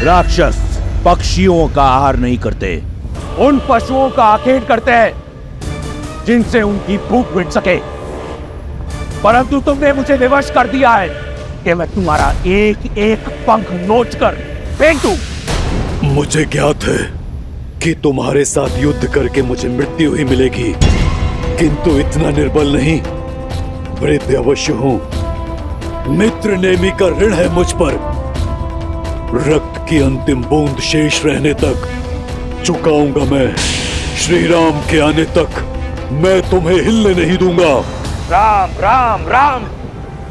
राक्षस पक्षियों का आहार नहीं करते, उन पशुओं का आखेट करते हैं जिनसे उनकी भूख मिट सके। परंतु तुमने मुझे विवश कर दिया है कि मैं तुम्हारा एक एक पंख नोच कर फेंक दूं। मुझे ज्ञात है कि तुम्हारे साथ युद्ध करके मुझे मृत्यु ही मिलेगी, किंतु इतना निर्बल नहीं, वृद्ध अवश्य हूं। मित्र नेमी का ऋण है मुझ पर। रक्त की अंतिम बूंद शेष रहने तक चुकाऊंगा मैं। श्री राम के आने तक मैं तुम्हें हिलने नहीं दूंगा। राम राम राम,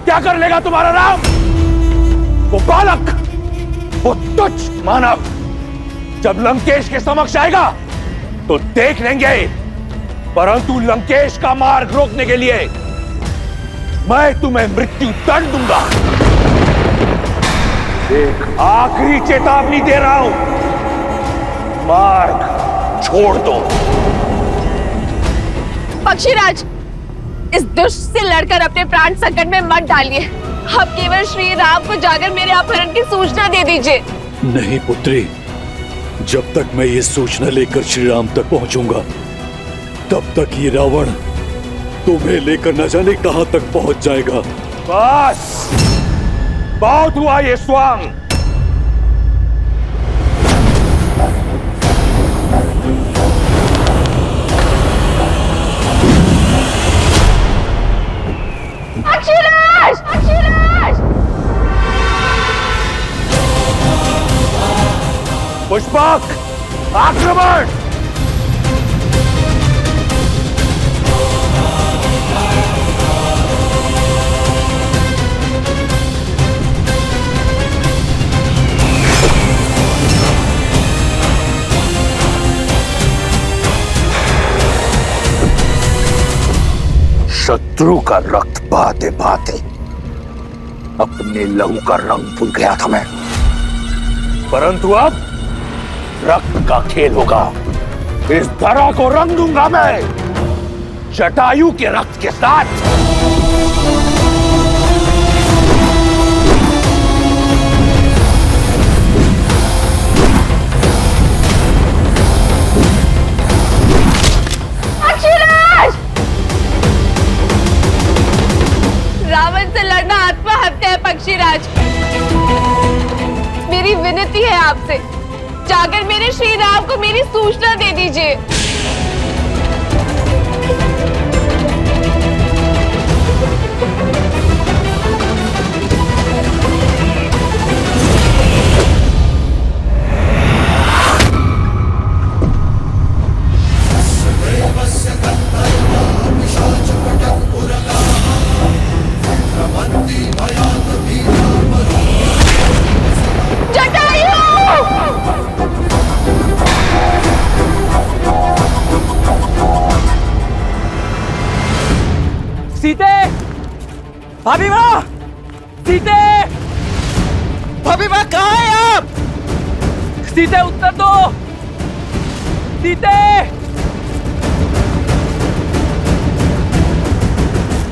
क्या कर लेगा तुम्हारा राम? वो बालक, वो तुच्छ मानव जब लंकेश के समक्ष आएगा तो देख लेंगे। परंतु लंकेश का मार्ग रोकने के लिए मैं तुम्हें मृत्यु दंड दूंगा। एक आखिरी चेतावनी दे रहा हूं, मार्ग छोड़ दो। पक्षीराज, इस दुष्ट से लड़कर अपने प्राण संकट में मत डालिए। अब केवल श्री राम को जाकर मेरे अपहरण की सूचना दे दीजिए। नहीं पुत्री, जब तक मैं ये सूचना लेकर श्री राम तक पहुंचूंगा तब तक ये रावण तुम्हें लेकर न जाने कहां तक पहुंच जाएगा। बस बहुत हुआ ये स्वांग। पक्षीराज! पक्षीराज! पुष्पक, आक्रमण! शत्रु का रक्त बहाते बहाते अपने लहू का रंग भूल गया था मैं, परंतु अब रक्त का खेल होगा। इस धरा को रंग दूंगा मैं जटायु के रक्त के साथ। रावण से लड़ना आत्महत्या है पक्षीराज। मेरी विनती है आपसे, जाकर मेरे श्री राम को मेरी सूचना दे दीजिए। सीते! भाभी माँ! सीते! भाभी माँ कहाँ है आप? सीते उत्तर दो! सीते!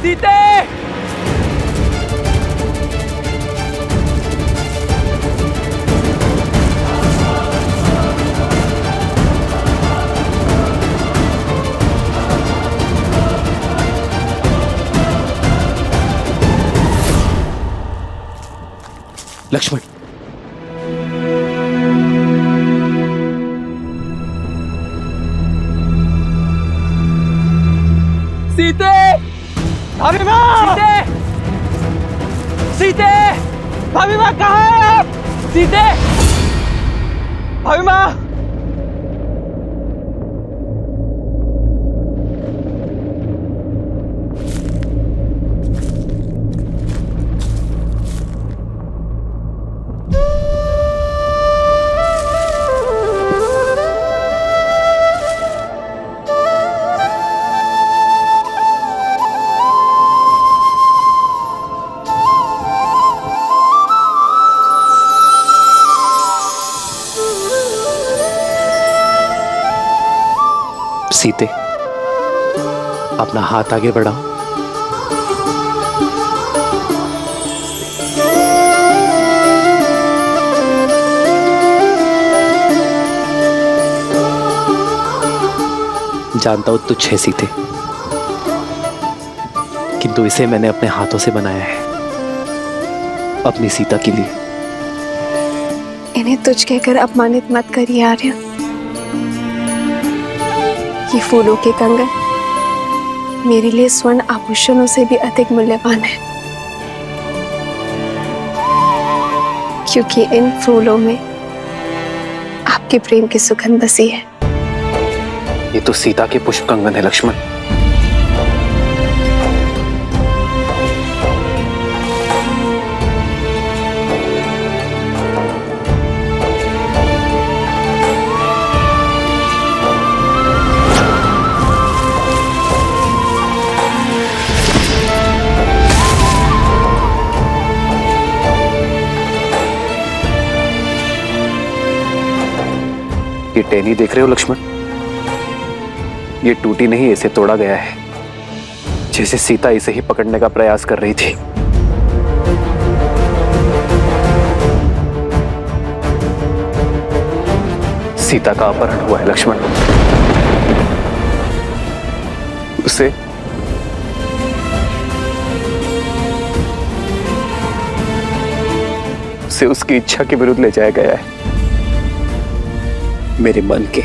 सीते! लक्ष्मण, सीते! भाभी माँ! सीते! सीते! भाभी माँ कहाँ है आप? सीते! भाभी माँ! सीते, अपना हाथ आगे बढ़ाओ। जानता हूं तुच्छ है सीते, किंतु इसे मैंने अपने हाथों से बनाया है अपनी सीता के लिए। इन्हें तुझ कहकर अपमानित मत करिए आर्य। ये फूलों के कंगन मेरे लिए स्वर्ण आभूषणों से भी अधिक मूल्यवान है, क्योंकि इन फूलों में आपके प्रेम की सुगंध बसी है। ये तो सीता के पुष्प कंगन है लक्ष्मण। ये टहनी देख रहे हो लक्ष्मण, ये टूटी नहीं, इसे तोड़ा गया है, जैसे सीता इसे ही पकड़ने का प्रयास कर रही थी। सीता का अपहरण हुआ है लक्ष्मण। उसे उसकी इच्छा के विरुद्ध ले जाया गया है। मेरे मन के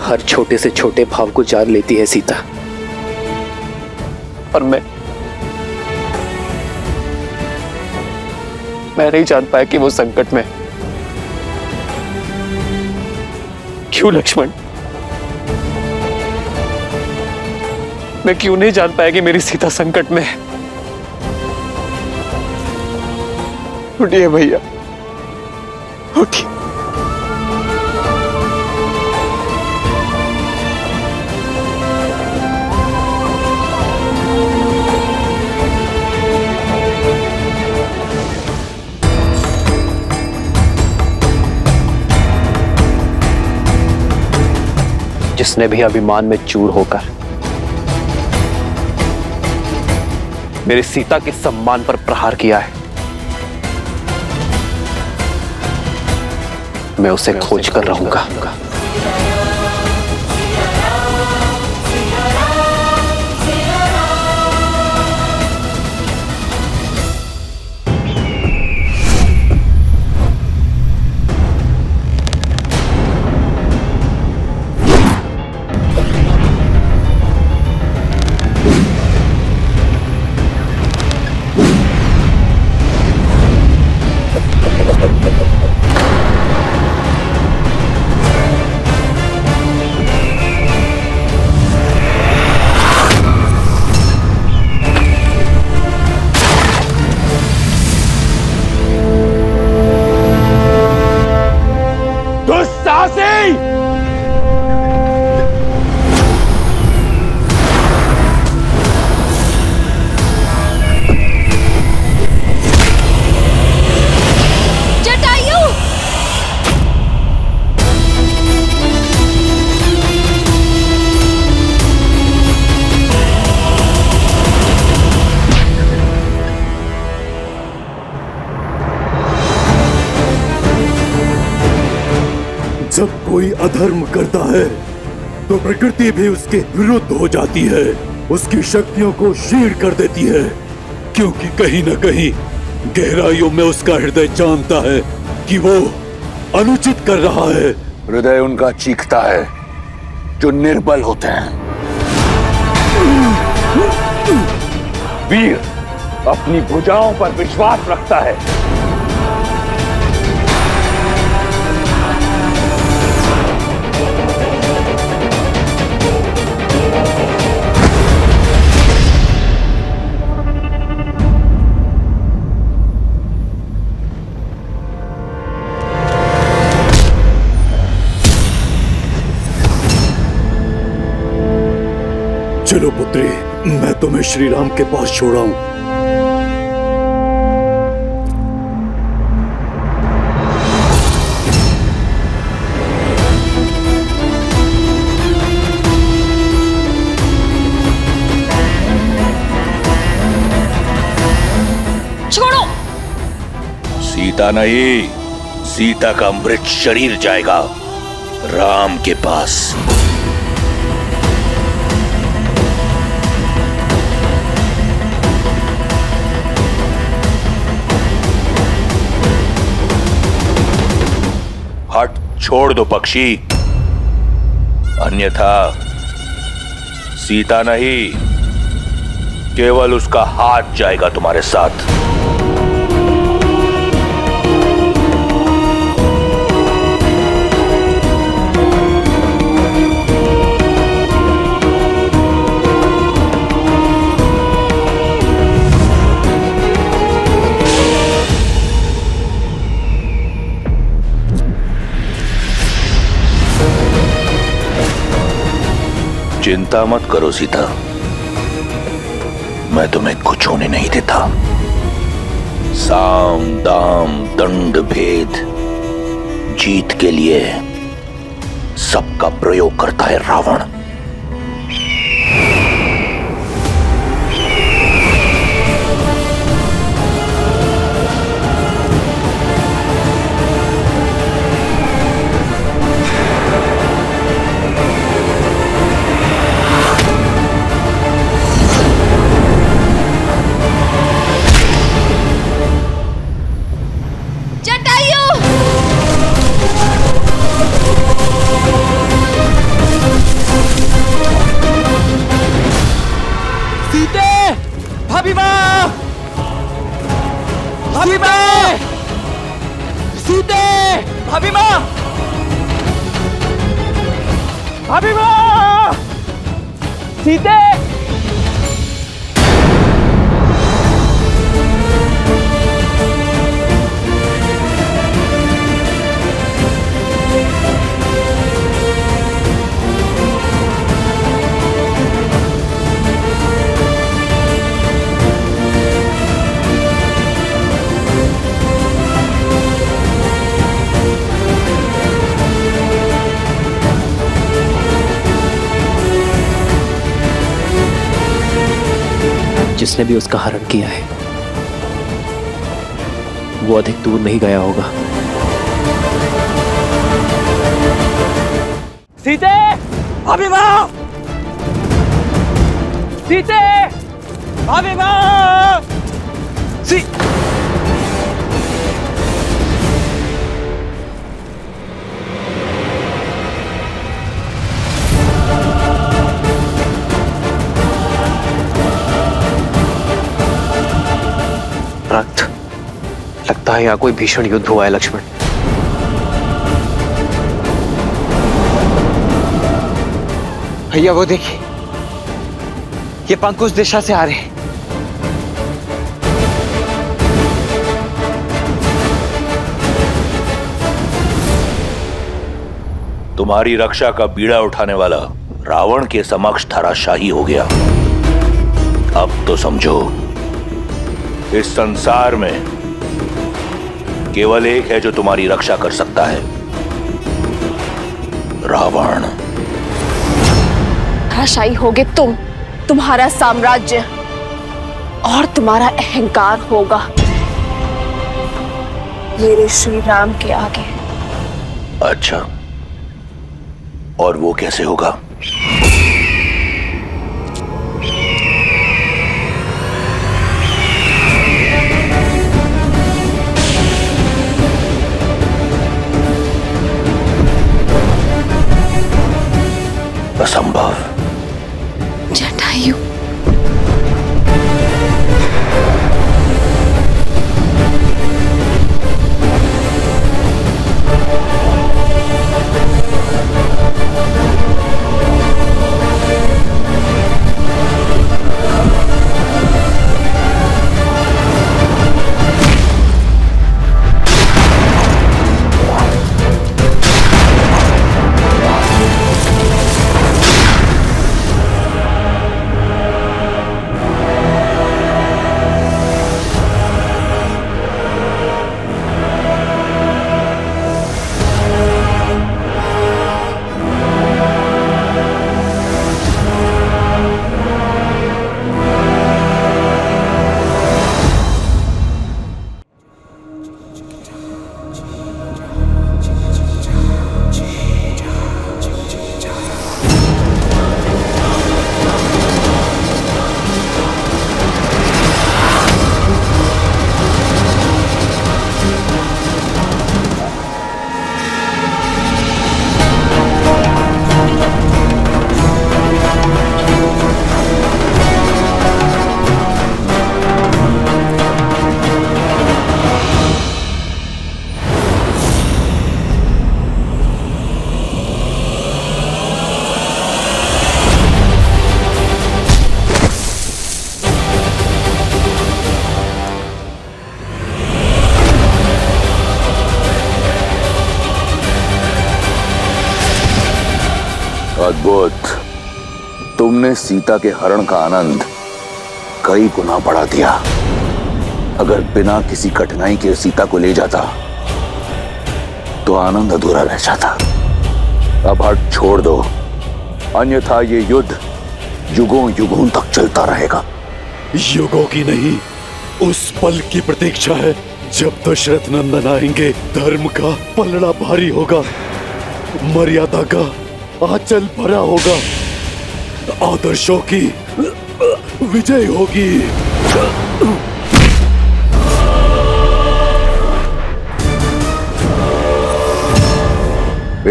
हर छोटे से छोटे भाव को जान लेती है सीता, और मैं नहीं जान पाया कि वो संकट में। क्यों लक्ष्मण? मैं क्यों नहीं जान पाया कि मेरी सीता संकट में है? उठिए भैया, उठिए। जिसने भी अभिमान में चूर होकर मेरी सीता के सम्मान पर प्रहार किया है, मैं उसे खोज कर रहूंगा। जब कोई अधर्म करता है तो प्रकृति भी उसके विरुद्ध हो जाती है, उसकी शक्तियों को क्षीण कर देती है, क्योंकि कहीं न कहीं गहराइयों में उसका हृदय जानता है कि वो अनुचित कर रहा है। हृदय उनका चीखता है जो निर्बल होते हैं। वीर अपनी भुजाओं पर विश्वास रखता है। चलो पुत्री, मैं तुम्हें श्री राम के पास छोड़ाऊं। छोड़ो। सीता नहीं, सीता का मृत शरीर जाएगा। राम के पास। हट, छोड़ दो पक्षी, अन्यथा सीता नहीं, केवल उसका हाथ जाएगा तुम्हारे साथ। चिंता मत करो सीता, मैं तुम्हें कुछ होने नहीं देता। साम दाम दंड भेद जीत के लिए सबका प्रयोग करता है रावण। भाभी माँ, भाभी माँ, सीते, भाभी माँ, भाभी माँ, सीते। जिसने भी उसका हरण किया है वो अधिक दूर नहीं गया होगा। सीते, भाभी माँ, सीते, भाभी माँ, रक्त, लगता है यहाँ कोई भीषण युद्ध हुआ है लक्ष्मण। भैया वो देखिए, ये पंख उस दिशा से आ रहे हैं। तुम्हारी रक्षा का बीड़ा उठाने वाला रावण के समक्ष धराशाही हो गया। अब तो समझो, इस संसार में केवल एक है जो तुम्हारी रक्षा कर सकता है, रावण। धराशायी होगे तुम, तुम्हारा साम्राज्य और तुम्हारा अहंकार होगा मेरे श्री राम के आगे। अच्छा, और वो कैसे होगा? असंभव। जटायु, तुमने सीता के हरण का आनंद कई गुना बढ़ा दिया। अगर बिना किसी कठिनाई के सीता को ले जाता तो आनंद अधूरा रह जाता। अब हट छोड़ दो, अन्यथा ये युद्ध युगों युगों तक चलता रहेगा। युगों की नहीं, उस पल की प्रतीक्षा है जब दशरथ नंदन आएंगे। धर्म का पलड़ा भारी होगा, मर्यादा का आंचल भरा होगा, आदर्शों की विजय होगी।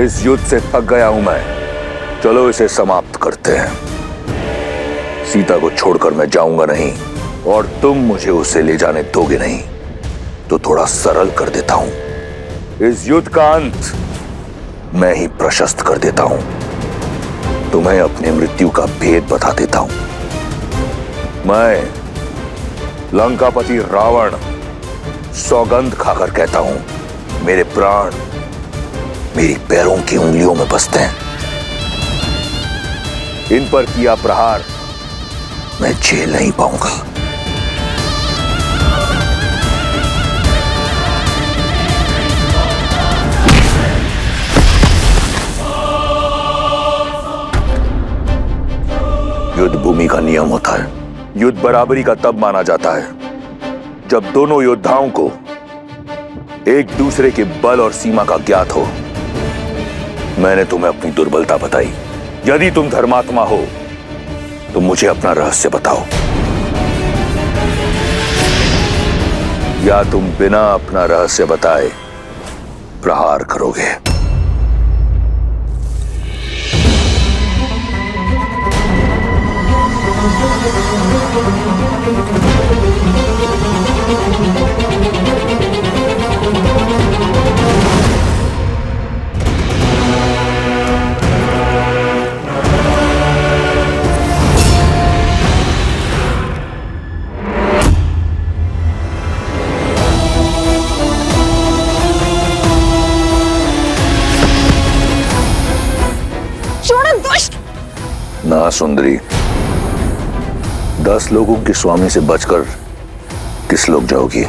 इस युद्ध से थक गया हूं मैं, चलो इसे समाप्त करते हैं। सीता को छोड़कर मैं जाऊंगा नहीं, और तुम मुझे उसे ले जाने दोगे नहीं, तो थोड़ा सरल कर देता हूं। इस युद्ध का अंत मैं ही प्रशस्त कर देता हूं। तुम्हें अपनी मृत्यु का भेद बता देता हूं। मैं लंकापति रावण सौगंध खाकर कहता हूं, मेरे प्राण मेरी पैरों की उंगलियों में बसते हैं। इन पर किया प्रहार मैं झेल नहीं पाऊंगा। युद्ध भूमि का नियम होता है। युद्ध बराबरी का तब माना जाता है जब दोनों योद्धाओं को एक दूसरे के बल और सीमा का ज्ञात हो। मैंने तुम्हें अपनी दुर्बलता बताई। यदि तुम धर्मात्मा हो तो मुझे अपना रहस्य बताओ, या तुम बिना अपना रहस्य बताए प्रहार करोगे। ना सुंदरी, 10 लोगों के स्वामी से बचकर किस लोग जाओगी?